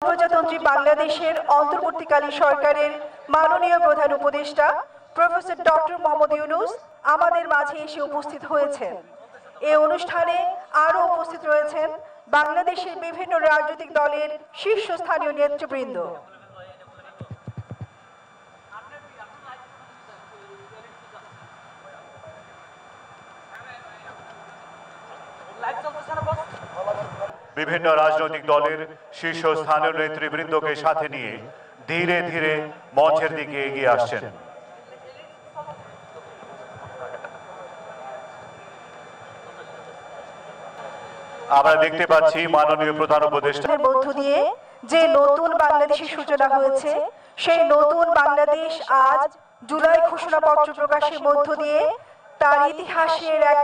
প্রজাতন্ত্রী বাংলাদেশের অন্তর্বর্তীকালীন সরকারের মাননীয় প্রধান উপদেষ্টা প্রফেসর ডক্টর মোহাম্মদ ইউনূস আমাদের মাঝে এসে উপস্থিত হয়েছেন। এই অনুষ্ঠানে আরও উপস্থিত রয়েছেন বাংলাদেশের বিভিন্ন রাজনৈতিক দলের শীর্ষস্থানীয় নেতৃবৃন্দ। বিভিন্ন রাজনৈতিক দলের শীর্ষস্থানীয় নেতৃবৃন্দকে সাথে নিয়ে ধীরে ধীরে মঞ্চের দিকে এগিয়ে আসছেন। আমরা দেখতে পাচ্ছি মাননীয় প্রধান উপদেষ্টার মধ্য দিয়ে যে নতুন বাংলাদেশের সূচনা হয়েছে, সেই নতুন বাংলাদেশ আজ জুলাই ঘোষণাপত্র প্রকাশের মধ্য দিয়ে তার ইতিহাসের এক